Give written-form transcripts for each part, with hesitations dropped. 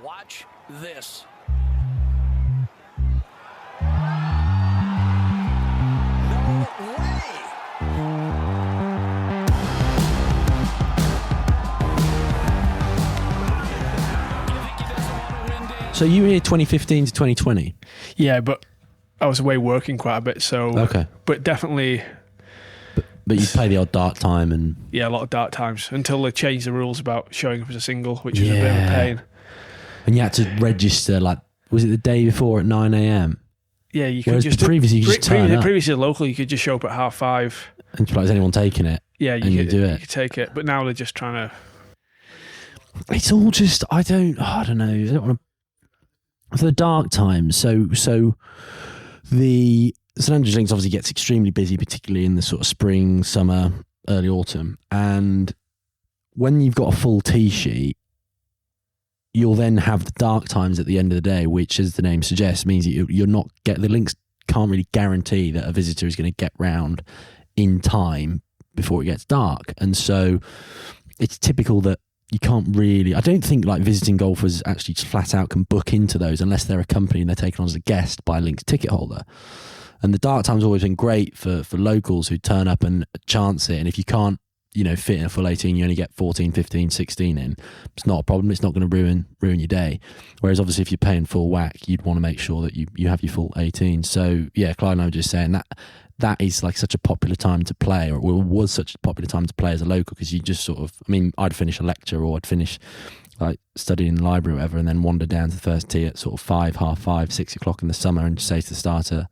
Watch this. No way! So you were here 2015 to 2020? Yeah, but I was away working quite a bit, so... Okay. But definitely... But you play the odd dark time and... Yeah, a lot of dark times, until they changed the rules about showing up as a single, which is a bit of a pain. And you had to register, like, was it the day before at 9 a.m? Yeah, you could Whereas just... previously you could just turn up. Previously local, you could just show up at 5:30. And like, is anyone taking it? Yeah, you could do it. You could take it. But now they're just trying to... It's all just... I don't know. I don't want to... For the dark times, so the St Andrews Links obviously gets extremely busy, particularly in the sort of spring, summer, early autumn. And when you've got a full tee sheet, you'll then have the dark times at the end of the day, which, as the name suggests, means that you're not the links can't really guarantee that a visitor is going to get round in time before it gets dark. And so it's typical that you can't really... I don't think like visiting golfers actually just flat out can book into those unless they're accompanied and they're taken on as a guest by a links ticket holder. And the dark time's always been great for locals who turn up and chance it. And if you can't, fit in a full 18, you only get 14, 15, 16 in. It's not a problem. It's not going to ruin your day. Whereas obviously if you're paying full whack, you'd want to make sure that you have your full 18. So yeah, Clyde and I were just saying that is like such a popular time to play, or was such a popular time to play as a local, because you just sort of, I'd finish a lecture or I'd finish like studying in the library or whatever, and then wander down to the first tee at sort of 5, half 5, 6 o'clock in the summer and say to the starter,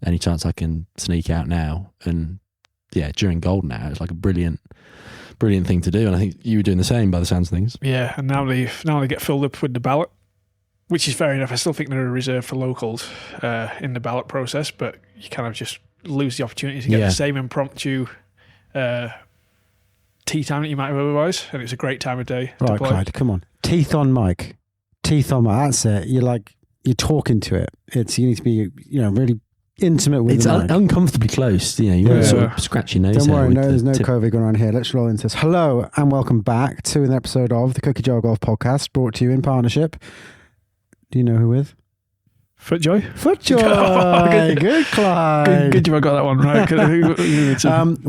any chance I can sneak out now? And yeah, during golden hour, it's like a brilliant thing to do. And I think you were doing the same by the sounds of things. Yeah, and now they get filled up with the ballot, which is fair enough. I still think they're reserved for locals in the ballot process, but you kind of just lose the opportunity to get the same impromptu tea time that you might have otherwise, and it's a great time of day to play. Clyde, come on. Teeth on mic. That's it. You're talking to it. You need to be, really intimate with it's the mic. Uncomfortably close. You want to sort of scratch your nose. Don't worry, there's no COVID going on here. Let's roll into this. Hello and welcome back to an episode of the Cookie Jar Golf Podcast, brought to you in partnership. Do you know who with? Footjoy. Good, Clyde. Good job I got that one right.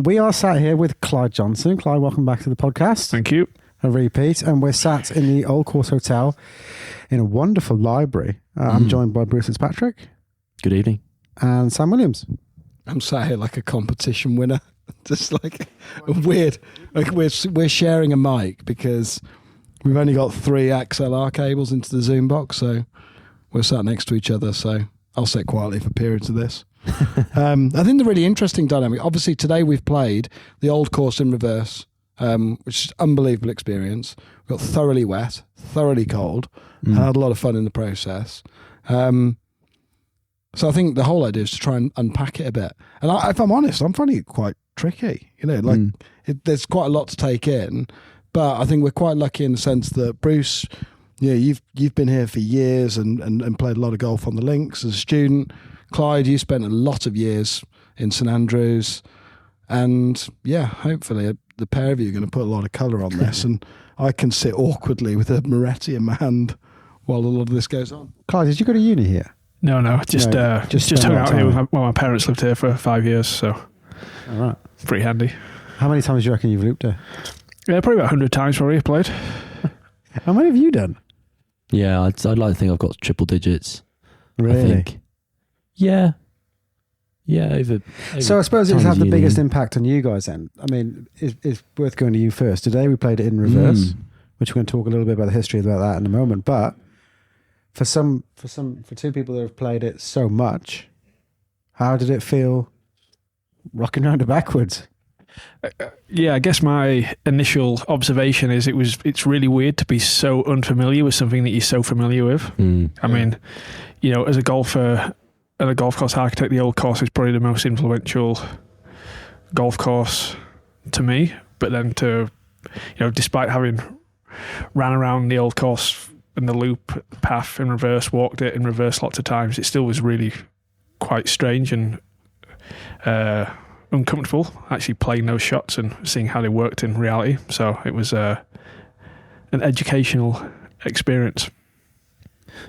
We are sat here with Clyde Johnson. Clyde, welcome back to the podcast. Thank you. A repeat. And we're sat in the Old Course Hotel in a wonderful library. I'm joined by Bruce Fitzpatrick. Good evening. And Sam Williams. I'm sat here like a competition winner. Just like weird. Like we're sharing a mic because we've only got 3 XLR cables into the Zoom box, so we're sat next to each other, so I'll sit quietly for periods of this. I think the really interesting dynamic, obviously today we've played the Old Course in reverse, which is an unbelievable experience. We got thoroughly wet, thoroughly cold, and had a lot of fun in the process. So I think the whole idea is to try and unpack it a bit. And if I'm honest, I'm finding it quite tricky. There's quite a lot to take in, but I think we're quite lucky in the sense that Bruce... Yeah, you've been here for years and played a lot of golf on the links as a student. Clyde, you spent a lot of years in St Andrews, and yeah, hopefully the pair of you are going to put a lot of colour on this, and I can sit awkwardly with a Moretti in my hand while a lot of this goes on. Clyde, did you go to uni here? No, just hung out here with my parents lived here for 5 years, so all right, pretty handy. How many times do you reckon you've looped here? Yeah, probably about 100 times probably played. How many have you done? Yeah, I'd like to think I've got triple digits. Really? I think. Yeah. Over so I suppose it's had the biggest impact on you guys then. It's worth going to you first. Today we played it in reverse, which we're going to talk a little bit about the history about that in a moment. But for two people that have played it so much, how did it feel rocking around it backwards? Yeah, I guess my initial observation is it's really weird to be so unfamiliar with something that you're so familiar with. As a golfer and a golf course architect, the Old Course is probably the most influential golf course to me. But then despite having ran around the Old Course and the loop path in reverse, walked it in reverse lots of times, it still was really quite strange and uncomfortable actually playing those shots and seeing how they worked in reality. So it was an educational experience.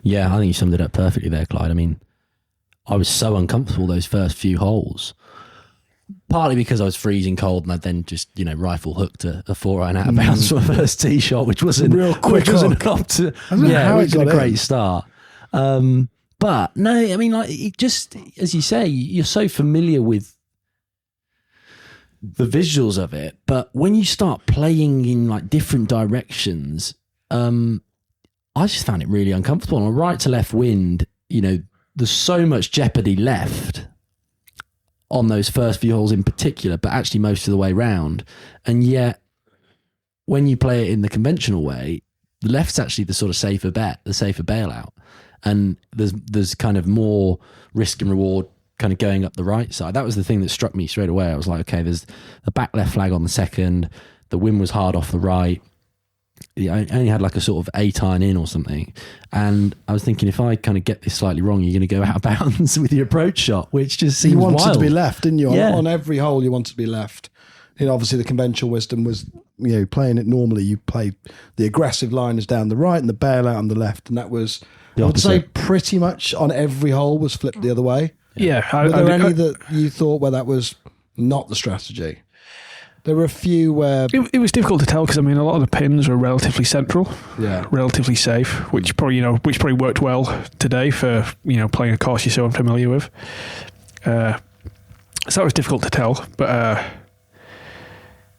Yeah, I think you summed it up perfectly there, Clyde. I mean, I was so uncomfortable those first few holes. Partly because I was freezing cold and I then just, rifle hooked a 4-iron out of bounds for a first tee shot, which wasn't real quick enough to. how it was it a got great in. start. But no, I mean, like, it just, as you say, you're so familiar with the visuals of it, but when you start playing in like different directions, I just found it really uncomfortable. On a right to left wind, there's so much jeopardy left on those first few holes in particular, but actually most of the way round. And yet, when you play it in the conventional way, the left's actually the sort of safer bet, the safer bailout. And there's kind of more risk and reward kind of going up the right side. That was the thing that struck me straight away. I was like, okay, there's a back left flag on the second. The wind was hard off the right. I only had like a sort of 8-iron in or something. And I was thinking, if I kind of get this slightly wrong, you're going to go out of bounds with your approach shot, which just seems wild. You wanted to be left, didn't you? Yeah. On every hole, you wanted to be left. Obviously the conventional wisdom was, playing it normally, you play the aggressive liners down the right and the bailout on the left. And that was, I would say, pretty much on every hole was flipped the other way. Yeah. Were there any that you thought where that was not the strategy? There were a few where it was difficult to tell because, I mean, a lot of the pins were relatively central, relatively safe, which probably worked well today for playing a course you're so unfamiliar with. So that was difficult to tell, but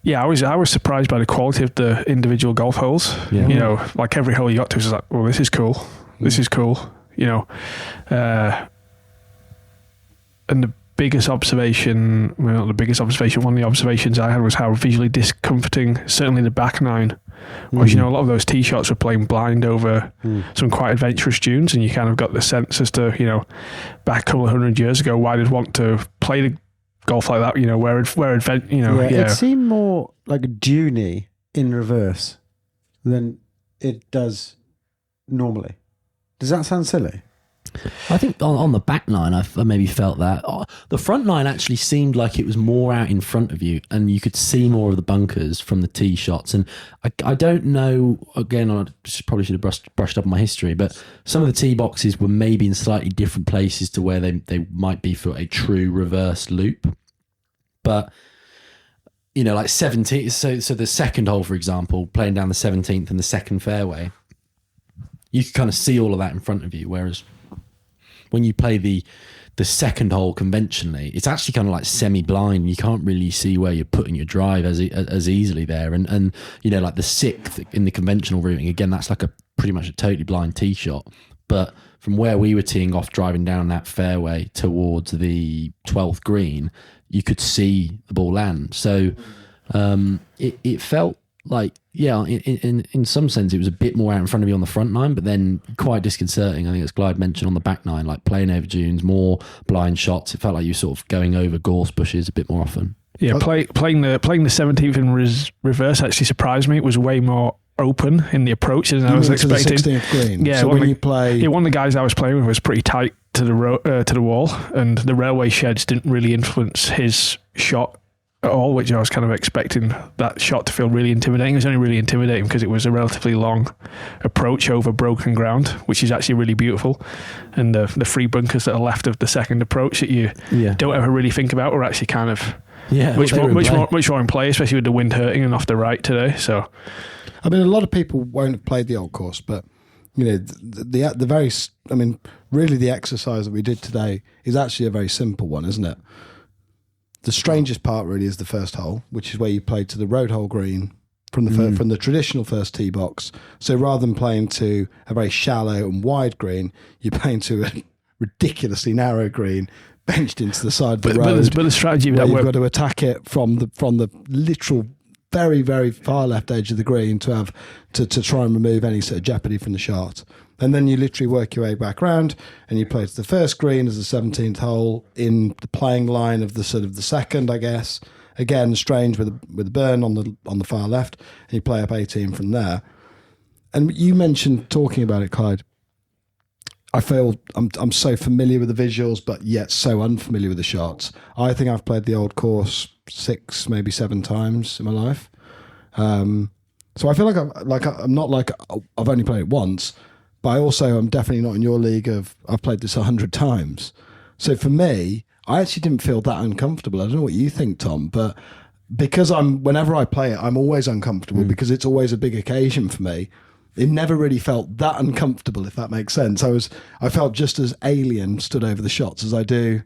I was surprised by the quality of the individual golf holes. Yeah. Like every hole you got to was like, well, this is cool. This is cool. And the biggest observation, well, not the biggest observation, one of the observations I had was how visually discomforting, certainly the back nine, was. A lot of those tee shots were playing blind over some quite adventurous dunes, and you kind of got the sense as to, back a couple of 100 years ago, why they'd want to play the golf like that, It seemed more like a duney in reverse than it does normally. Does that sound silly? I think on the back nine, I maybe felt that. The front nine actually seemed like it was more out in front of you, and you could see more of the bunkers from the tee shots. And I don't know, again, I probably should have brushed up on my history, but some of the tee boxes were maybe in slightly different places to where they might be for a true reverse loop. But, like 17, so the second hole, for example, playing down the 17th and the second fairway, you can kind of see all of that in front of you, whereas when you play the second hole conventionally, it's actually kind of like semi-blind. You can't really see where you're putting your drive as easily there. And like the sixth in the conventional routing, again, that's like pretty much a totally blind tee shot. But from where we were teeing off, driving down that fairway towards the 12th green, you could see the ball land. So it felt like, in some sense, it was a bit more out in front of you on the front nine, but then quite disconcerting. I think as Clyde mentioned on the back nine, like playing over dunes, more blind shots. It felt like you were sort of going over gorse bushes a bit more often. Yeah, playing the 17th in reverse actually surprised me. It was way more open in the approach than I was expecting. The 16th green. Yeah, so when you play, one of the guys I was playing with was pretty tight to the wall, and the railway sheds didn't really influence his shot at all, which I was kind of expecting that shot to feel really intimidating. It was only really intimidating because it was a relatively long approach over broken ground, which is actually really beautiful. And the free bunkers that are left of the second approach that you don't ever really think about were actually kind of much more in play, especially with the wind hurting and off the right today. So, I mean, a lot of people won't have played the old course, but the very, I mean, really the exercise that we did today is actually a very simple one, isn't it? The strangest part really is the first hole, which is where you played to the road hole green from the traditional first tee box. So rather than playing to a very shallow and wide green, you're playing to a ridiculously narrow green benched into the side of the road. But the strategy where that you've got to attack it from the literal very, very far left edge of the green to try and remove any sort of jeopardy from the shot. And then you literally work your way back round and you play to the first green as the 17th hole in the playing line of the sort of the second, I guess. Again, strange with a burn on the far left, and you play up 18 from there. And you mentioned talking about it, Clyde. I feel I'm so familiar with the visuals, but yet so unfamiliar with the shots. I think I've played the old course 6, maybe 7 times in my life. So I feel like I'm not like I've only played it once. But but I also am definitely not in your league of I've played this 100 times. So for me, I actually didn't feel that uncomfortable. I don't know what you think, Tom, but because whenever I play it, I'm always uncomfortable because it's always a big occasion for me. It never really felt that uncomfortable, if that makes sense. I felt just as alien stood over the shots as I do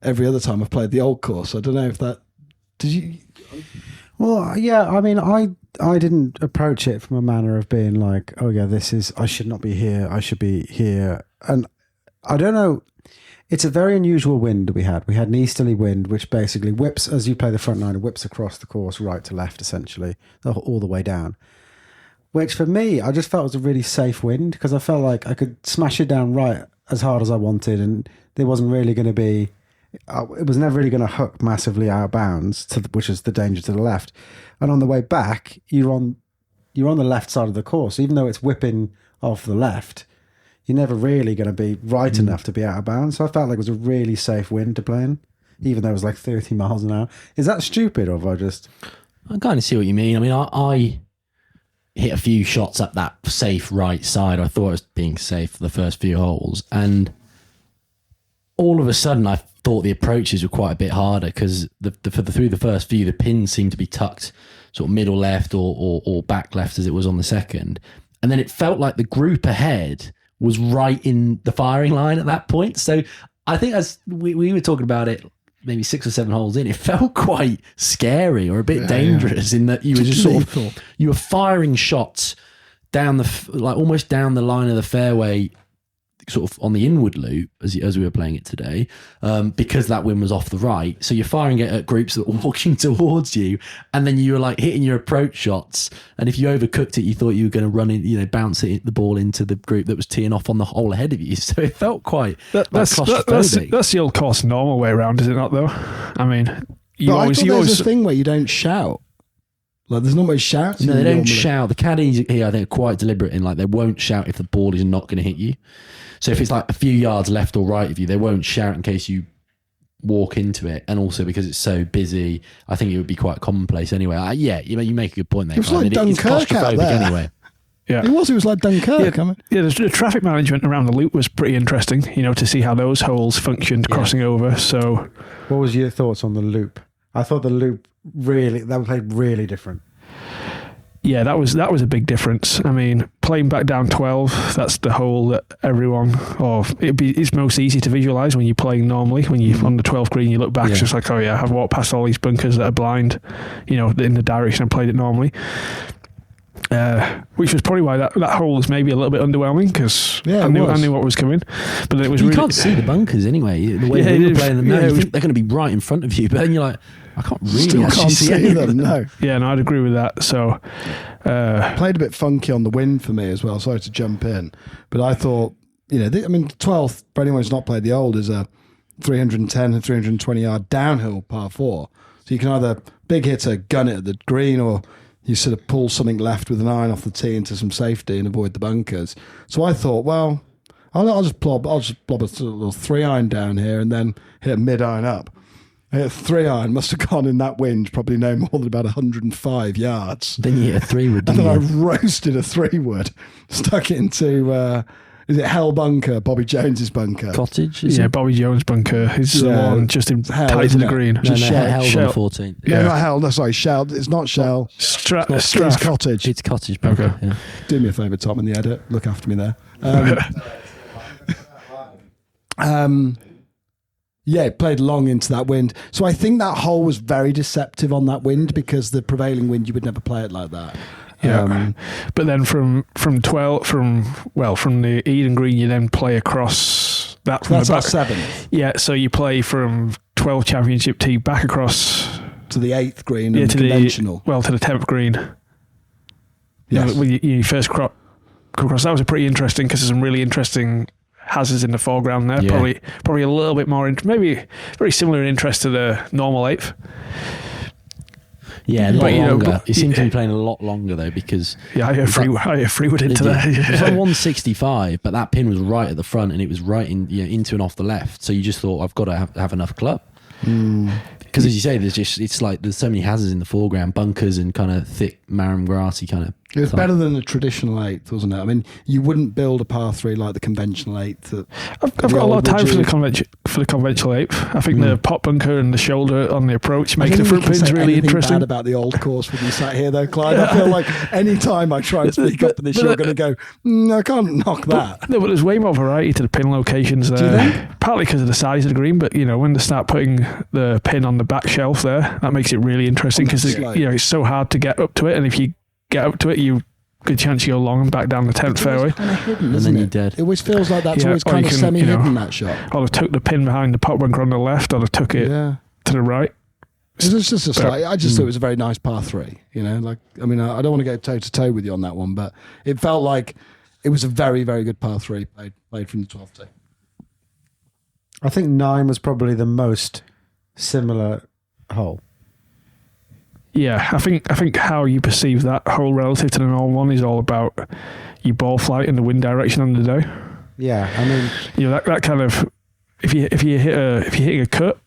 every other time I've played the old course. I don't know if that... Did you... Well, yeah, I mean, I didn't approach it from a manner of being like, oh yeah, I should not be here, I should be here. And I don't know, it's a very unusual wind we had. We had an easterly wind, which basically whips, as you play the front line, it whips across the course right to left, essentially, all the way down. Which for me, I just felt was a really safe wind because I felt like I could smash it down right as hard as I wanted, and there wasn't really going to be... it was never really going to hook massively out of bounds, which is the danger to the left. And on the way back, you're on the left side of the course. Even though it's whipping off the left, you're never really going to be right enough to be out of bounds. So I felt like it was a really safe wind to play in, even though it was like 30 miles an hour. Is that stupid, or have I just... I kind of see what you mean. I mean, I hit a few shots at that safe right side. I thought I was being safe for the first few holes, and all of a sudden I thought the approaches were quite a bit harder because through the first few, the pins seemed to be tucked sort of middle left or back left as it was on the second. And then it felt like the group ahead was right in the firing line at that point. So I think as we were talking about it maybe 6 or 7 holes in, it felt quite scary or a bit dangerous in that you were just sort of, you were firing shots down almost down the line of the fairway, sort of on the inward loop as we were playing it today, because that wind was off the right. So you're firing it at groups that were walking towards you, and then you were like hitting your approach shots. And if you overcooked it, you thought you were going to run in, bounce the ball into the group that was teeing off on the hole ahead of you. So it felt quite that's the old course normal way around, is it not? Though, I mean, there's this thing where you don't shout. Like, there's not much shouting. No, they don't shout. The caddies here, I think, are quite deliberate in like they won't shout if the ball is not going to hit you. So if it's like a few yards left or right of you, they won't shout in case you walk into it. And also because it's so busy, I think it would be quite commonplace anyway. You make a good point there. It was like Dunkirk out there. Anyway. Yeah, it was like Dunkirk. The traffic management around the loop was pretty interesting. To see how those holes functioned crossing over. So, what was your thoughts on the loop? I thought the loop that played really different. Yeah, that was a big difference. I mean, playing back down 12, that's the hole that it's most easy to visualise when you're playing normally. When you're on the 12th green, you look back, it's just like, oh yeah, I've walked past all these bunkers that are blind, in the direction I played it normally. Which was probably why that hole was maybe a little bit underwhelming, because I knew what was coming. But it was you can't see the bunkers anyway. The way we were playing them now, you think they're going to be right in front of you, but then you're like, I can't really actually see any them. No. Yeah, no, I'd agree with that. So played a bit funky on the wind for me as well. Sorry to jump in, but I thought, 12th, for anyone who's not played the old, is a 310 and 320 yard downhill par 4. So you can either big hitter gun it at the green, or you sort of pull something left with an iron off the tee into some safety and avoid the bunkers. So I thought, well, I'll just blob a little 3-iron down here and then hit a mid-iron up. I hit a 3-iron, must have gone in that wind probably no more than about 105 yards. Then you hit a 3-wood, and then I roasted a 3-wood, stuck it into, is it Hell Bunker, Bobby Jones's bunker? Cottage? Bobby Jones' bunker. It's the one just in tight to the green. Just Hell's on the 14th. Yeah, not Hell, no, sorry, Shell. It's not Shell. It's Cottage. It's Cottage bunker, okay. Yeah. Do me a favour, Tom, in the edit. Look after me there. Yeah, it played long into that wind. So I think that hole was very deceptive on that wind, because the prevailing wind, you would never play it like that. Yeah, but then from the Eden Green, you then play across that. That's our 7th. Yeah, so you play from 12 Championship tee back across to the 8th green and conventional. To the 10th green. Yes. When you first come across, that was a pretty interesting, because there's some really interesting hazards in the foreground there. Yeah. Probably a little bit more, maybe very similar in interest to the normal 8th. Yeah, a lot longer. He seemed to be playing a lot longer though, because I hit Freewood into that. It was on 165, but that pin was right at the front, and it was right in into and off the left. So you just thought, I've got to have enough club. Because as you say, there's so many hazards in the foreground, bunkers and kind of thick marram grassy kind of It was better than a traditional eighth, wasn't it? I mean, you wouldn't build a par 3 like the conventional eighth. I've got a lot of time for the conventional eighth. I think the pot bunker and the shoulder on the approach make the front pins really interesting. Bad about the old course when you sat here, though, Clyde. I feel like any time I try and speak up in this, you're going to go, I can't knock that. No, but there's way more variety to the pin locations there. Do you think? Partly because of the size of the green, but when they start putting the pin on the back shelf there, that makes it really interesting because it's so hard to get up to it, and if you get up to it, good chance you go long and back down the 10th fairway. Kind of hidden, and then you're dead. It always feels like that's always kind of semi-hidden, that shot. Or they took the pin behind the pot bunker on the left, or they took it to the right. It's just a slight, I just thought it was a very nice par 3. I don't want to go toe-to-toe with you on that one, but it felt like it was a very, very good par 3 played from the 12th tee. I think 9 was probably the most similar hole. Yeah, I think how you perceive that hole relative to the normal one is all about your ball flight and the wind direction on the day. Yeah, I mean, that kind of if you're hitting a cut,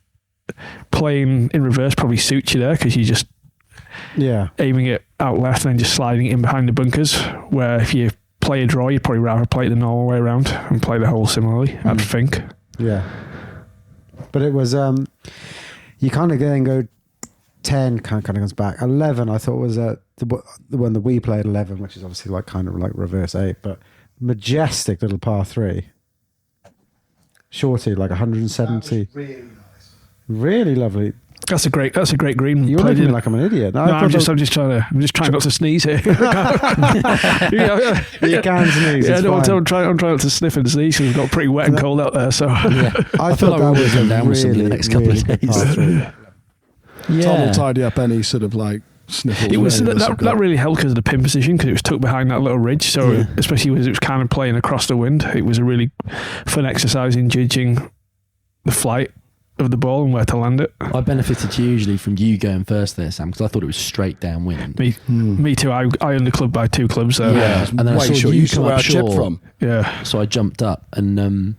playing in reverse probably suits you there because you just aiming it out left and then just sliding it in behind the bunkers. Where if you play a draw, you'd probably rather play it the normal way around and play the hole similarly. I'd think. Yeah, but it was you kind of then go. 10 kind of comes back. 11 I thought was the one that we played, 11, which is obviously kind of like reverse 8, but majestic little par 3. Shorty, like 170. Really nice. Really lovely. That's a great green. You're looking at me like I'm an idiot. No, I'm just trying not to sneeze here. You can sneeze. I'm trying not to sniff and sneeze because we've got pretty wet and cold out there. So I thought that was a down really, the next couple of days. Tom will tidy up any sort of like sniffles. It was that really helped because of the pin position because it was tucked behind that little ridge. So especially as it was kind of playing across the wind, it was a really fun exercise in judging the flight of the ball and where to land it. I benefited hugely from you going first there, Sam, because I thought it was straight downwind. Me too. I underclubbed by 2 clubs there. Yeah, and then I saw you come up short from. Yeah, so I jumped up and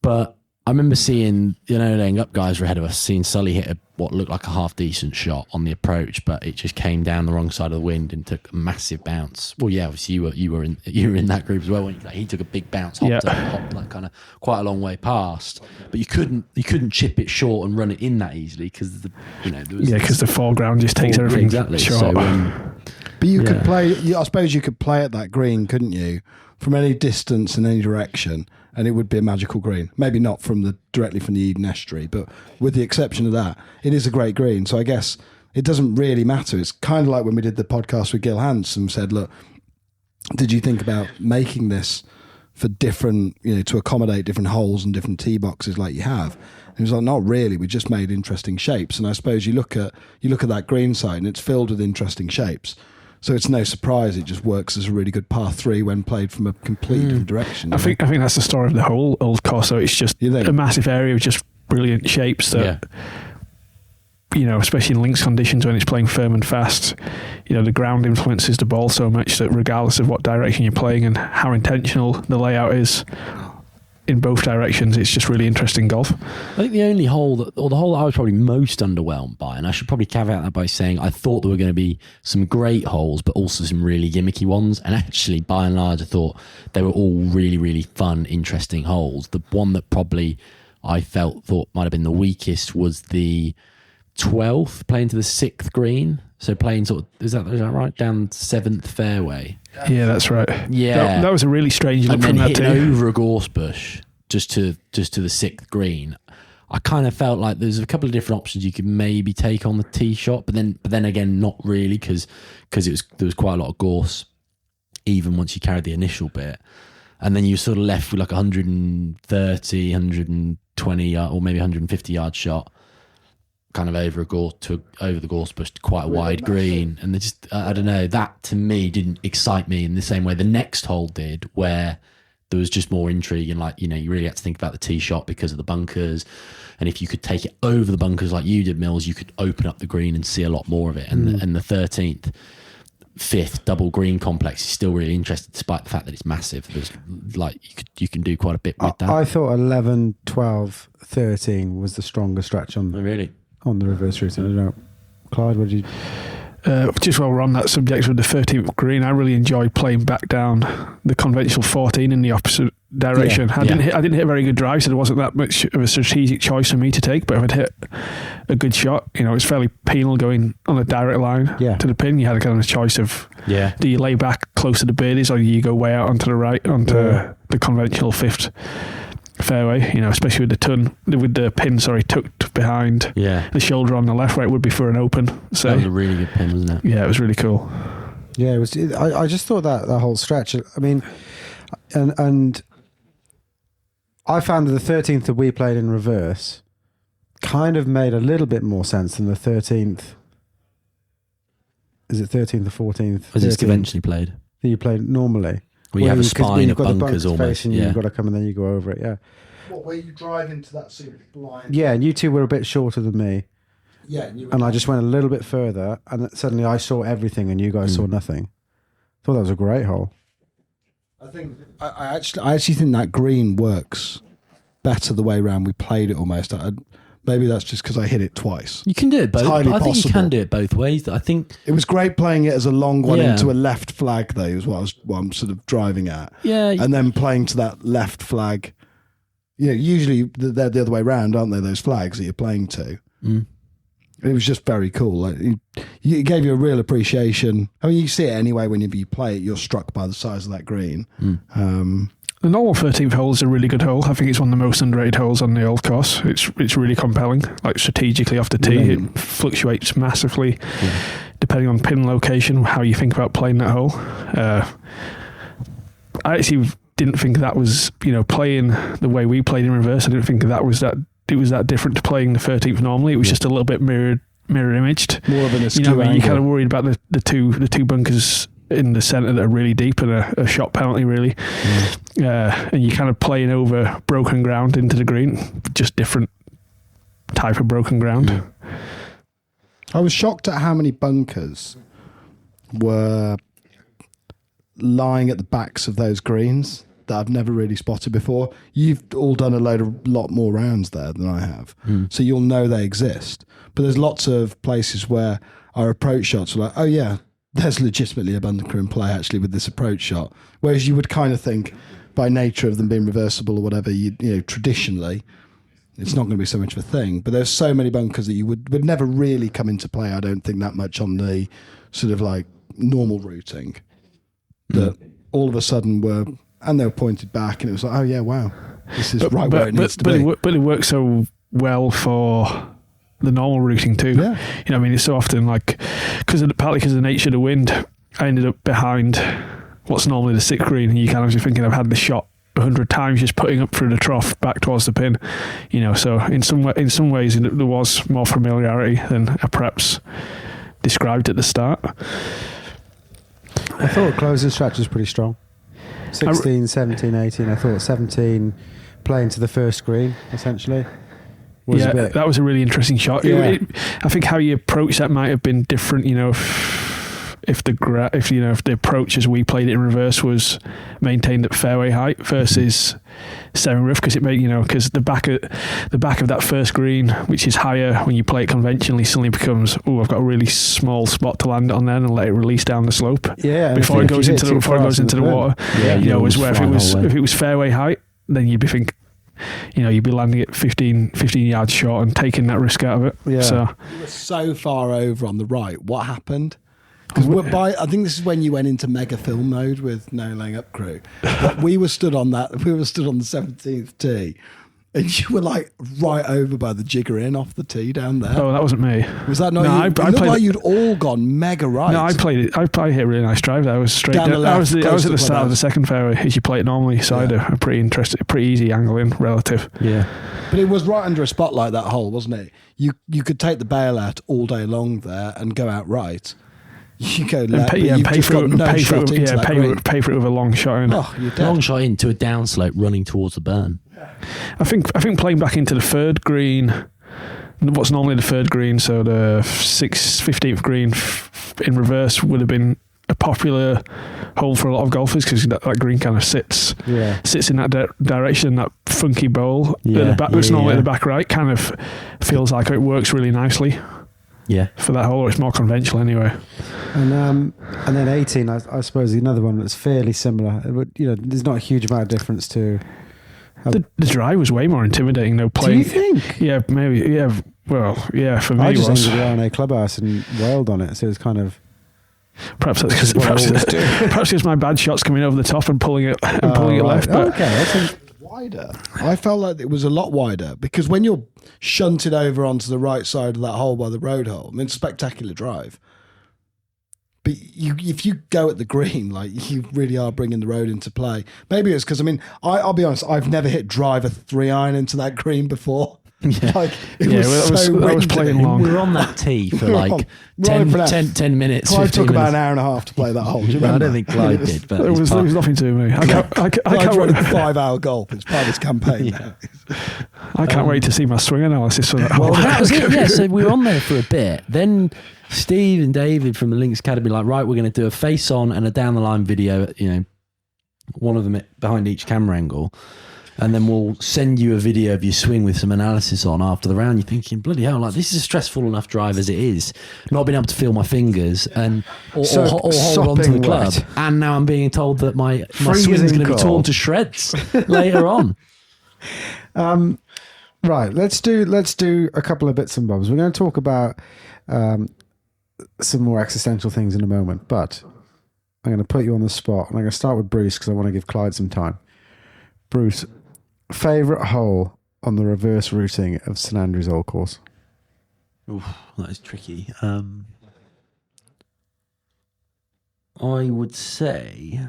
but I remember seeing, laying up guys were ahead of us, seeing Sully hit what looked like a half decent shot on the approach, but it just came down the wrong side of the wind and took a massive bounce. Well, yeah, obviously you were in that group as well. When he took a big bounce, hopped like kind of quite a long way past, but you couldn't chip it short and run it in that easily because because the foreground just takes everything exactly. short. So, but you could play. I suppose you could play at that green, couldn't you, from any distance in any direction. And it would be a magical green. Maybe not directly from the Eden Estuary, but with the exception of that, it is a great green. So I guess it doesn't really matter. It's kind of like when we did the podcast with Gil Hansen, said, look, did you think about making this for different, to accommodate different holes and different tee boxes like you have? And he was like, not really. We just made interesting shapes. And I suppose you look at that green side and it's filled with interesting shapes. So it's no surprise it just works as a really good par 3 when played from a completely different direction. I think that's the story of the whole old course. So it's just a massive area of just brilliant shapes that, especially in links conditions when it's playing firm and fast, the ground influences the ball so much that regardless of what direction you're playing and how intentional the layout is in both directions, it's just really interesting golf. I think the only hole the hole that I was probably most underwhelmed by, and I should probably caveat that by saying I thought there were going to be some great holes, but also some really gimmicky ones. And actually, by and large, I thought they were all really, really fun, interesting holes. The one that probably I thought might have been the weakest was the 12th, playing to the 6th green. So playing sort of, is that right, down 7th fairway? Yeah, that's right. Yeah, that was a really strange look from that tee. Over a gorse bush just to the 6th green. I kind of felt like there's a couple of different options you could maybe take on the tee shot, but then again, not really because there was quite a lot of gorse, even once you carried the initial bit, and then you sort of left with like 130, 120 or maybe 150 yard shot. Kind of over the gorse bush to quite a wide green, and they just I don't know, that to me didn't excite me in the same way the next hole did, where there was just more intrigue and you really had to think about the tee shot because of the bunkers, and if you could take it over the bunkers like you did, Mills, you could open up the green and see a lot more of it. And the 13th, 5th double green complex is still really interesting despite the fact that it's massive. There's you can do quite a bit with that. I thought 11, 12, 13 was the stronger stretch on really on the reverse route. I don't know, Clyde, what did you? Just while we're on that subject with the 13th green, I really enjoyed playing back down the conventional 14 in the opposite direction. I didn't hit a very good drive, so there wasn't that much of a strategic choice for me to take. But if I'd hit a good shot, it's fairly penal going on a direct line to the pin. You had a kind of choice of do you lay back close to the birdies or do you go way out onto the right onto the conventional 5th fairway, especially with the pin tucked behind the shoulder on the left where it would be for an open. So that was a really good pin, wasn't it? Yeah, it was really cool. Yeah, it was. I just thought that whole stretch. I mean, and I found that the 13th that we played in reverse kind of made a little bit more sense than the 13th. Is it 13th or 14th? As it's conventionally played. That you played normally. Well, you have a spine of bunkers almost. You've got to come and then you go over it. Yeah. What, where you drive into that sort of blind? Yeah, and you two were a bit shorter than me. Yeah, and I just went a little bit further, and suddenly I saw everything, and you guys saw nothing. Thought that was a great hole. I think I actually think that green works better the way around we played it almost. Maybe that's just because I hit it twice. You can do it both. I think you can do it both ways. I think it was great playing it as a long one into a left flag, though, is what I'm sort of driving at. Yeah, and then playing to that left flag. Usually they're the other way around, aren't they? Those flags that you're playing to. It was just very cool. It gave you a real appreciation. I mean, you see it anyway whenever you play it. You're struck by the size of that green. The normal 13th hole is a really good hole. I think it's one of the most underrated holes on the old course. It's really compelling. Like strategically off the tee, it fluctuates massively depending on pin location, how you think about playing that hole. I actually didn't think that was, playing the way we played in reverse. I didn't think it was that different to playing the 13th normally. It was just a little bit mirror imaged. More of an askew angle. You're kind of worried about the two bunkers in the centre that are really deep and a shot penalty really, and you're kind of playing over broken ground into the green, just different type of broken ground. I was shocked at how many bunkers were lying at the backs of those greens that I've never really spotted before. You've all done a lot more rounds there than I have, so you'll know they exist. But there's lots of places where our approach shots are like, oh yeah, there's legitimately a bunker in play actually with this approach shot. Whereas you would kind of think, by nature of them being reversible or whatever, traditionally, it's not going to be so much of a thing. But there's so many bunkers that you would never really come into play, I don't think, that much on the sort of like normal routing. That all of a sudden they were pointed back, and it was like, oh yeah, wow, this is where it needs to be. But it works so well for the normal routing too. Yeah. It's so often like, partly because of the nature of the wind, I ended up behind what's normally the 6th green, and you kind of just thinking I've had the shot 100 times just putting up through the trough back towards the pin. So in some ways there was more familiarity than I perhaps described at the start. I thought closing stretch was pretty strong. 16, 17, 18. I thought 17 playing to the first green essentially. That was a really interesting shot. Yeah. I think how you approach that might have been different. If the approach as we played it in reverse was maintained at fairway height versus semi-rough, because the back of that first green, which is higher when you play it conventionally, suddenly becomes, I've got a really small spot to land on there and let it release down the slope. Yeah, before it goes into the water. Yeah, if it was fairway height, then you'd be thinking, you'd be landing it 15 yards short and taking that risk out of it. Yeah. So you were so far over on the right. What happened? Because I think this is when you went into mega film mode with No Laying Up Crew. But we were stood on the 17th tee, and you were like right over by the jigger in off the tee down there. Oh, that wasn't me. Was that not you? It looked like you'd all gone mega right. No, I played it. I hit a really nice drive there. I was straight down. I was at the start of the second fairway as you play it normally. So I had a pretty easy angle in relative. Yeah. But it was right under a spotlight, that hole, wasn't it? You could take the bail out all day long there and go out right. You go left, pay for it with a long shot in. Oh, you're dead. Long shot into a downslope running towards the burn. I think playing back into the 3rd green, what's normally the 3rd green, so the 15th green in reverse would have been a popular hole for a lot of golfers because that green kind of sits in that direction. That funky bowl at the back, that's normally at the back right, kind of feels like it works really nicely. Yeah. for that hole. It's more conventional anyway. And then 18, I suppose another one that's fairly similar. There's not a huge amount of difference to. The drive was way more intimidating though. Do Playing, you think? Yeah, maybe. Yeah, well, yeah. For me, I just it was. ended the RNA clubhouse and wailed on it, so it's kind of. Perhaps that's because what I always do. perhaps it's my bad shots coming over the top and pulling it left. But Okay, that's wider. I felt like it was a lot wider because when you're shunted over onto the right side of that hole by the road hole, I mean, it's a spectacular drive. But if you go at the green, like you really are bringing the road into play. Maybe it's because, I mean, I'll be honest, I've never hit driver 3-iron into that green before. Yeah. Like, it Yeah, was that was playing long. We were on that tee for like Right for 10 minutes. Clive 15 took about minutes. an hour and a half to play that hole. Do you Well, I remember? don't think Clyde did, but there was nothing to me. I can't Clive's running wait. 5-hour golf. It's part of his campaign now. I can't wait to see my swing analysis for that hole. Well, that was it. Yeah, so we were on there for a bit. Then Steve and David from the Links Academy like, right, we're going to do a face on and a down the line video. One of them behind each camera angle. And then we'll send you a video of your swing with some analysis on after the round. You're thinking, bloody hell, like this is a stressful enough drive as it is. Not being able to feel my fingers or hold on to the club. Wet. And now I'm being told that my Freezing swing's going to be cold. torn to shreds later on. Right, let's do a couple of bits and bobs. We're going to talk about some more existential things in a moment, but I'm going to put you on the spot. And I'm going to start with Bruce because I want to give Clyde some time. Bruce, favourite hole on the reverse routing of St Andrews Old Course? Oof, that is tricky. I would say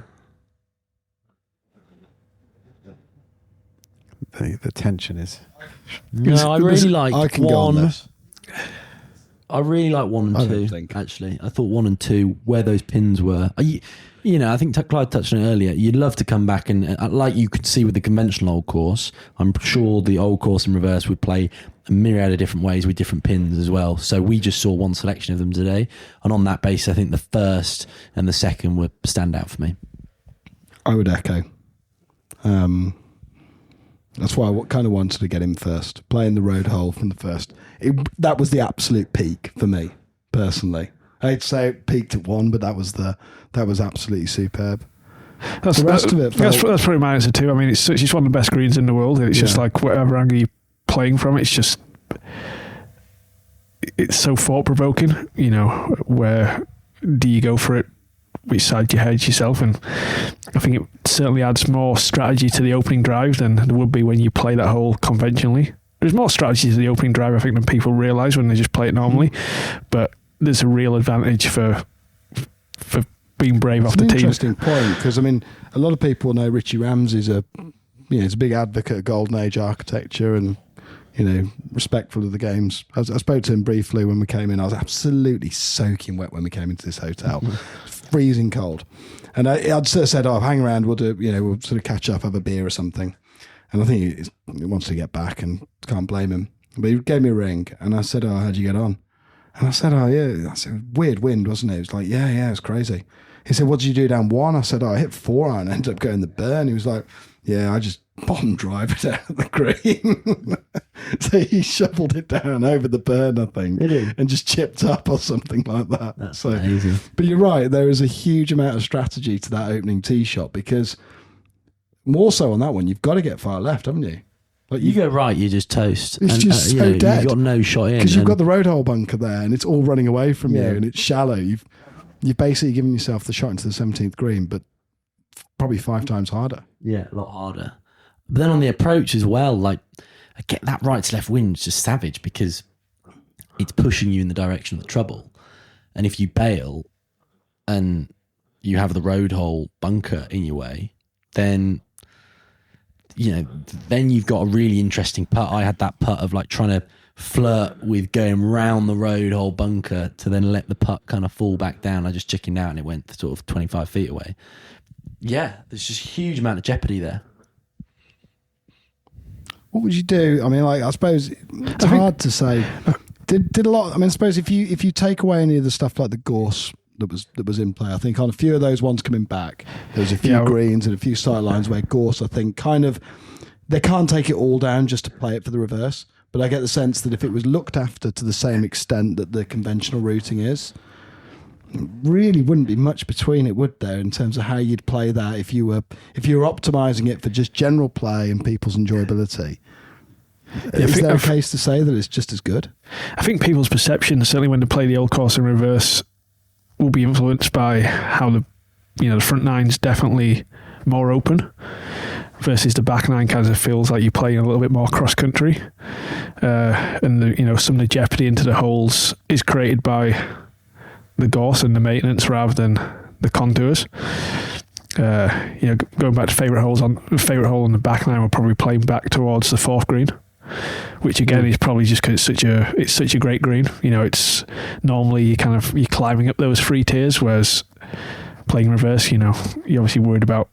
The tension is. no. I really like I can go on one. this. I really like 1 and I 2. don't think. Actually, I thought 1 and 2 where those pins were. I think Clyde touched on it earlier. You'd love to come back and, like you could see with the conventional Old Course, I'm sure the Old Course in reverse would play a myriad of different ways with different pins as well. So we just saw one selection of them today, and on that basis, I think the first and the second would stand out for me. I would echo. That's why I kind of wanted to get him first, playing the road hole from the first. That was the absolute peak for me, personally. I'd say it peaked at 1, but that was absolutely superb. That's, The rest of it that's felt- probably my answer too. I mean, it's just one of the best greens in the world. It's just Yeah. like whatever angle you're playing from, it's so thought provoking. Where do you go for it? Which side do you hedge yourself? And I think it certainly adds more strategy to the opening drive than there would be when you play that hole conventionally. There's more strategy to the opening drive, I think, than people realise when they just play it normally. But there's a real advantage for being brave off It's the an tee. interesting point because, I mean, a lot of people know Richie Ramsey's he's a big advocate of Golden Age architecture and, respectful of the games. I spoke to him briefly when we came in. I was absolutely soaking wet when we came into this hotel. Freezing cold. And I'd sort of said, hang around, we'll sort of catch up, have a beer or something. And I think he wants to get back and can't blame him. But he gave me a ring and I said, how'd you get on? And I said, yeah. I said, weird wind, wasn't it? He was like, yeah, it's crazy. He said, what did you do down 1? I said, I hit 4 iron, ended up going the burn. He was like, yeah, I just bottom drive it out of the green. So he shuffled it down over the burn, I think, and just chipped up or something like that. That's amazing. But you're right, there is a huge amount of strategy to that opening tee shot because more so on that one, you've got to get far left, haven't you? Like You go right, you just toast. It's just so dead. You've got no shot in. because you've and- got the road hole bunker there and it's all running away from you Yeah. and it's shallow. You've basically given yourself the shot into the 17th green, but probably 5 times harder. Yeah, a lot harder. But then on the approach as well, like, I get that right to left wind is just savage because it's pushing you in the direction of the trouble. And if you bail and you have the road hole bunker in your way, then then you've got a really interesting putt. I had that putt of like trying to flirt with going round the road hole bunker to then let the putt kind of fall back down. I just chickened out and it went sort of 25 feet away. Yeah, there's just a huge amount of jeopardy there. What would you do? I mean, like, I suppose it's hard to say. Did a lot. I mean, I suppose if you take away any of the stuff like the gorse that was in play, I think on a few of those ones coming back, there was a few greens and a few sight lines where gorse, I think, kind of they can't take it all down just to play it for the reverse. but I get the sense that if it was looked after to the same extent that the conventional routing is, really wouldn't be much between it, would there, in terms of how you'd play that if you were optimizing it for just general play and people's enjoyability? Is there a case to say that it's just as good? I think people's perception, certainly when they play the old course in reverse, will be influenced by how the front nine's definitely more open versus the back nine kind of feels like you're playing a little bit more cross country, and some of the jeopardy into the holes is created by the gorse and the maintenance rather than the contours. Going back to favourite hole on the back nine, we're probably playing back towards the fourth green, which again is probably just because it's such a great green. It's normally you're climbing up those three tiers, whereas playing reverse, you're obviously worried about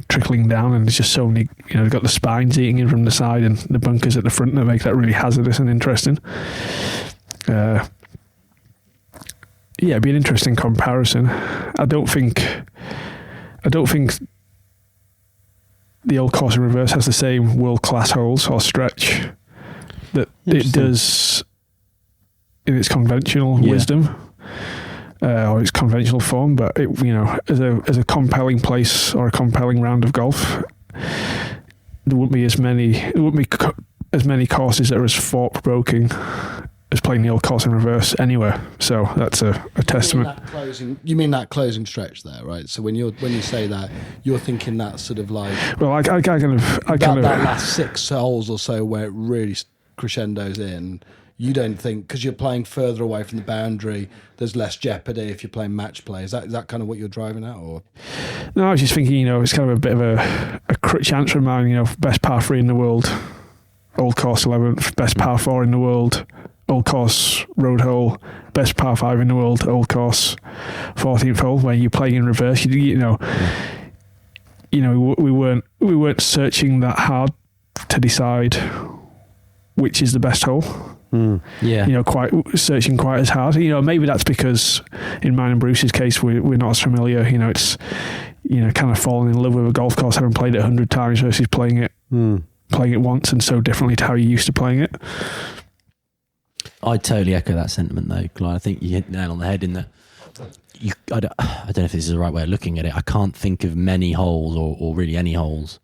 trickling down, and there's just so many. They've got the spines eating in from the side and the bunkers at the front that make that really hazardous and interesting. It'd be an interesting comparison. I don't think the old course in reverse has the same world-class holes or stretch that it does in its conventional wisdom or its conventional form. But as a compelling place or a compelling round of golf, there wouldn't be as many courses that are as thought-provoking as playing the old course in reverse anywhere. So that's a testament. You mean that closing stretch there, right? So when you say that, you're thinking that sort of like, well, I kind of that last 6 holes or so where it really crescendos in. You don't think, because you're playing further away from the boundary, there's less jeopardy if you're playing match play. Is that kind of what you're driving at, or? No, I was just thinking, it's kind of a bit of a crutch answer of mine. Best par 3 in the world, old course 11th, best par 4 in the world, old course road hole, best par 5 in the world, old course 14th hole. When you're playing in reverse, we weren't searching that hard to decide which is the best hole. Quite searching quite as hard. Maybe that's because in mine and Bruce's case we're not as familiar. It's kind of falling in love with a golf course, having played it 100 times versus playing it once and so differently to how you're used to playing it. I totally echo that sentiment, though, Clyde. I think you hit the nail on the head in that. I don't know if this is the right way of looking at it. I can't think of many holes, or really any holes,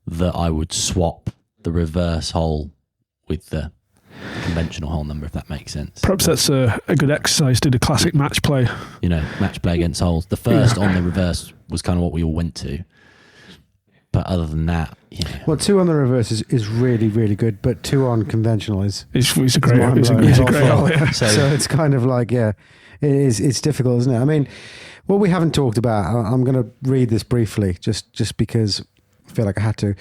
that I would swap the reverse hole with the conventional hole number, if that makes sense. Perhaps that's a good exercise to do classic match play. Match play against holes. The first on the reverse was kind of what we all went to. But other than that, Well, 2 on the reverse is really, really good, but 2 on conventional is it's a great hole. Yeah. So it's kind of like, it's difficult, isn't it? I mean, what we haven't talked about, I'm going to read this briefly, just because I feel like I had to.